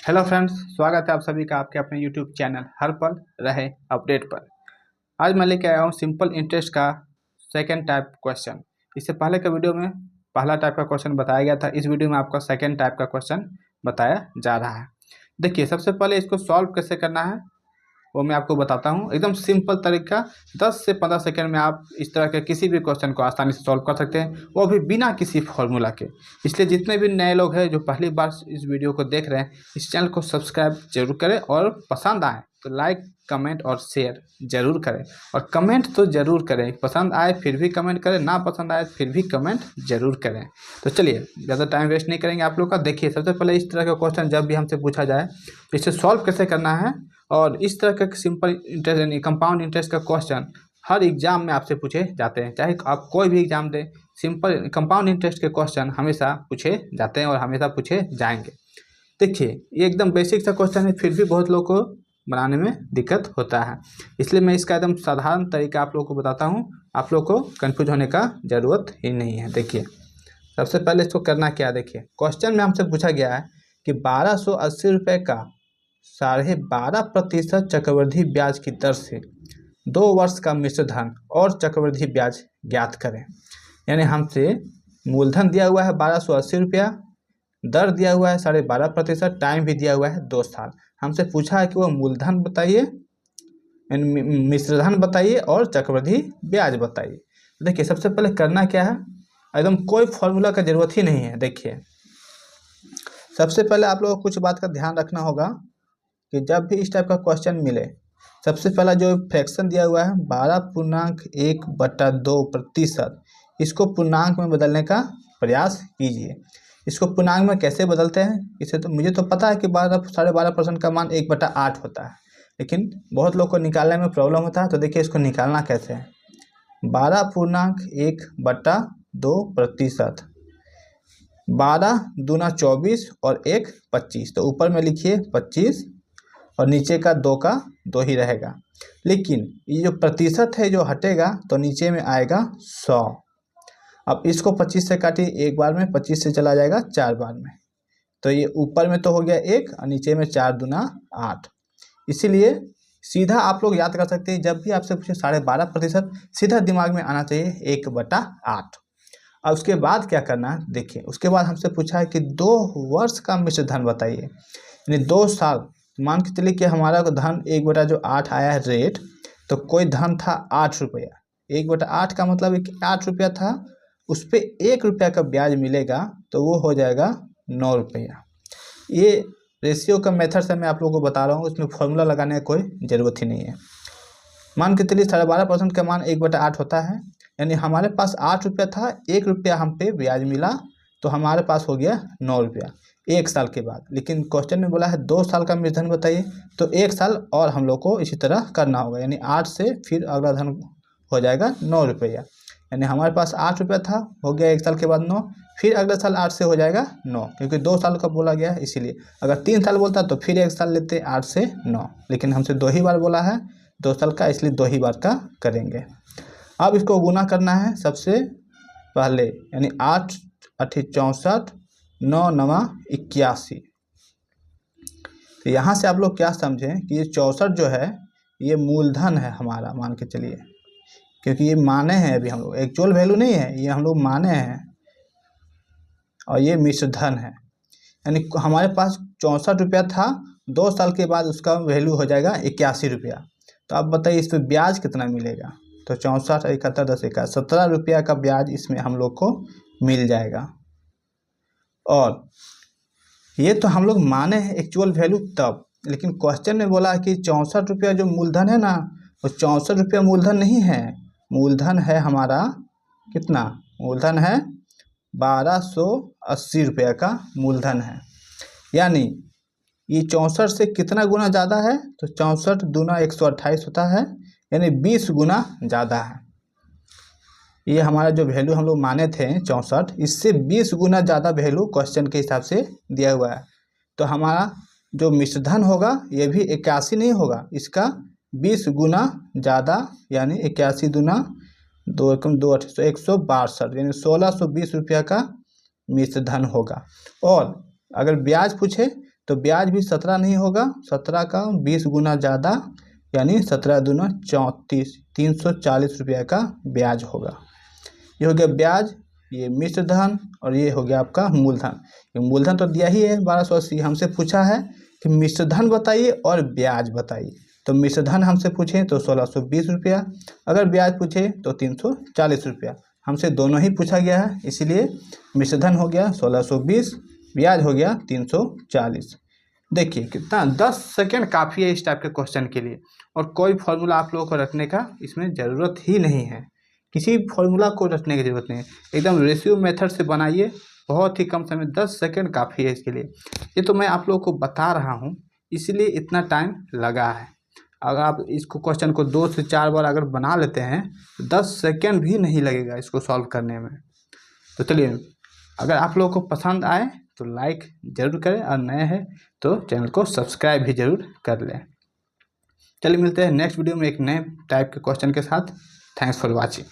Hello friends, स्वागत है आप सभी का आपके अपने यूट्यूब चैनल हर पल रहे अपडेट पर। आज मैं लेके आया हूँ सिंपल इंटरेस्ट का सेकंड टाइप क्वेश्चन। इससे पहले के वीडियो में पहला टाइप का क्वेश्चन बताया गया था। इस वीडियो में आपका सेकंड टाइप का क्वेश्चन बताया जा रहा है। देखिए, सबसे पहले इसको सॉल्व कैसे करना है वो मैं आपको बताता हूँ। एकदम सिंपल तरीका, 10 से 15 सेकंड में आप इस तरह के किसी भी क्वेश्चन को आसानी से सॉल्व कर सकते हैं, वो भी बिना किसी फॉर्मूला के। इसलिए जितने भी नए लोग हैं जो पहली बार इस वीडियो को देख रहे हैं, इस चैनल को सब्सक्राइब जरूर करें और पसंद आए तो लाइक, कमेंट और शेयर जरूर करें। और कमेंट तो ज़रूर करें, पसंद आए फिर भी कमेंट करें, ना पसंद आए फिर भी कमेंट जरूर करें। तो चलिए, ज़्यादा टाइम वेस्ट नहीं करेंगे आप लोग का। देखिए, सबसे पहले इस तरह का क्वेश्चन जब भी हमसे पूछा जाए तो इसे सॉल्व कैसे करना है, और इस तरह का सिंपल इंटरेस्ट यानी कंपाउंड इंटरेस्ट का क्वेश्चन हर एग्जाम में आपसे पूछे जाते हैं। चाहे आप कोई भी एग्जाम दें, सिंपल कंपाउंड इंटरेस्ट के क्वेश्चन हमेशा पूछे जाते हैं और हमेशा पूछे जाएंगे। देखिए, ये एकदम बेसिक सा क्वेश्चन है, फिर भी बहुत लोगों को बनाने में दिक्कत होता है। इसलिए मैं इसका एकदम साधारण तरीका आप लोगों को बताता हूँ। आप लोग को कन्फ्यूज होने का ज़रूरत ही नहीं है। देखिए, सबसे पहले इसको करना क्या है। देखिए, क्वेश्चन में हमसे पूछा गया है कि 1280 रुपये का 12.5% चक्रवृद्धि ब्याज की दर से 2 वर्ष का मिश्र धन और चक्रवृद्धि ब्याज ज्ञात करें। यानी हमसे मूलधन दिया हुआ है 1280 रुपया, दर दिया हुआ है 12.5%, टाइम भी दिया हुआ है 2 साल। हमसे पूछा है कि वो मूलधन बताइए, मिश्र धन बताइए और चक्रवृद्धि ब्याज बताइए। देखिए, सबसे पहले करना क्या है, एकदम कोई फॉर्मूला का जरूरत ही नहीं है। देखिए, सबसे पहले आप लोगों को कुछ बात का ध्यान रखना होगा कि जब भी इस टाइप का क्वेश्चन मिले, सबसे पहला जो फ्रैक्शन दिया हुआ है 12.1/2%, इसको पूर्णांक में बदलने का प्रयास कीजिए। इसको पूर्णांक में कैसे बदलते हैं, इसे तो मुझे तो पता है कि 12.5% का मान 1/8 होता है, लेकिन बहुत लोग को निकालने में प्रॉब्लम होता है। तो देखिए, इसको निकालना कैसे है। 12.1/2%, 12 दूना 24 और 1 25, तो ऊपर में लिखिए 25 और नीचे का 2 का 2 ही रहेगा। लेकिन ये जो प्रतिशत है जो हटेगा तो नीचे में आएगा 100। अब इसको 25 से काटिए, एक बार में 25 से चला जाएगा 4 बार में, तो ये ऊपर में तो हो गया 1 और नीचे में 4 दूना 8। इसीलिए सीधा आप लोग याद कर सकते हैं, जब भी आपसे पूछे 12.5%, सीधा दिमाग में आना चाहिए 1/8। और उसके बाद क्या करना है, देखिए, उसके बाद हमसे पूछा है कि 2 वर्ष का मिश्र धन बताइए, यानी 2 साल। मान के चलिए कि हमारा धन 1/8 आया है रेट, तो कोई धन था 8 रुपया। 1/8 का मतलब है कि 8 रुपया था, उस पर 1 रुपया का ब्याज मिलेगा, तो वो हो जाएगा 9 रुपया। ये रेशियो का मेथड से मैं आप लोगों को बता रहा हूँ, उसमें फॉर्मूला लगाने की कोई ज़रूरत ही नहीं है। मान के चलिए 12.5% का मान 1/8 होता है, यानी हमारे पास 8 रुपया था, 1 रुपया हम पे ब्याज मिला, तो हमारे पास हो गया 9 रुपया 1 साल के बाद। लेकिन क्वेश्चन में बोला है 2 साल का मिश्र धन बताइए, तो 1 साल और हम लोग को इसी तरह करना होगा, यानी 8 से फिर अगला धन हो जाएगा 9 रुपया। यानी हमारे पास 8 रुपया था, हो गया 1 साल के बाद 9, फिर अगले साल 8 से हो जाएगा 9, क्योंकि 2 साल का बोला गया है इसीलिए। अगर 3 साल बोलता तो फिर 1 साल लेते 8 से 9, लेकिन हमसे 2 ही बार बोला है 2 साल का, इसलिए 2 ही बार का करेंगे। अब इसको गुना करना है सबसे पहले, यानी 8 8 64, 9 9 81। तो यहाँ से आप लोग क्या समझें कि ये 64 जो है ये मूलधन है हमारा, मान के चलिए, क्योंकि ये माने हैं अभी हम लोग, एक्चुअल वैल्यू नहीं है, ये हम लोग माने हैं, और ये मिश्र धन है। यानी हमारे पास 64 रुपया था, 2 साल के बाद उसका वैल्यू हो जाएगा 81 रुपया। तो आप बताइए इस पर ब्याज कितना मिलेगा, तो 64 71 10 1 17 रुपया का ब्याज इसमें हम लोग को मिल जाएगा। और ये तो हम लोग माने हैं एक्चुअल वैल्यू तब, लेकिन क्वेश्चन में बोला है कि 64 रुपया जो मूलधन है ना, वो 64 रुपया मूलधन नहीं है। मूलधन है हमारा कितना, मूलधन है 1280 रुपया का मूलधन है। यानी ये 64 से कितना गुना ज़्यादा है, तो 64 दूना 128 होता है, यानी 20 गुना ज़्यादा है। ये हमारा जो वैल्यू हम लोग माने थे 64, इससे 20 गुना ज़्यादा वैल्यू क्वेश्चन के हिसाब से दिया हुआ है। तो हमारा जो मिश्रधन होगा ये भी 81 नहीं होगा, इसका 20 गुना ज़्यादा, यानी 81 दूना 2 एकम 2 8 162, यानी 1620 रुपया का मिश्रधन होगा। और अगर ब्याज पूछे तो ब्याज भी 17 नहीं होगा, 17 का 20 गुना ज़्यादा, यानी 17 दूना 34, 340 रुपये का ब्याज होगा। ये हो गया ब्याज, ये मिश्र धन, और ये हो गया आपका मूलधन। ये मूलधन तो दिया ही है 1280, हमसे पूछा है कि मिश्र धन बताइए और ब्याज बताइए। तो मिश्र धन हमसे पूछे तो 1620 रुपया, अगर ब्याज पूछे तो 340 रुपया। हमसे दोनों ही पूछा गया है, इसीलिए मिश्र धन हो गया 1620, ब्याज हो गया 340। देखिए कितना 10 सेकेंड काफ़ी है इस टाइप के क्वेश्चन के लिए, और कोई फॉर्मूला आप लोगों को रखने का इसमें ज़रूरत ही नहीं है, किसी फॉर्मूला को रखने की ज़रूरत नहीं है। एकदम रेशियो मेथड से बनाइए, बहुत ही कम समय, 10 सेकेंड काफ़ी है इसके लिए। ये तो मैं आप लोगों को बता रहा हूँ, इसलिए इतना टाइम लगा है। अगर आप इसको क्वेश्चन को 2 से 4 बार अगर बना लेते हैं तो 10 सेकेंड भी नहीं लगेगा इसको सॉल्व करने में। तो चलिए, अगर आप लोगों को पसंद आए तो लाइक ज़रूर करें, और नए हैं तो चैनल को सब्सक्राइब भी ज़रूर कर लें। चलिए मिलते हैं नेक्स्ट वीडियो में एक नए टाइप के क्वेश्चन के साथ। Thanks for watching.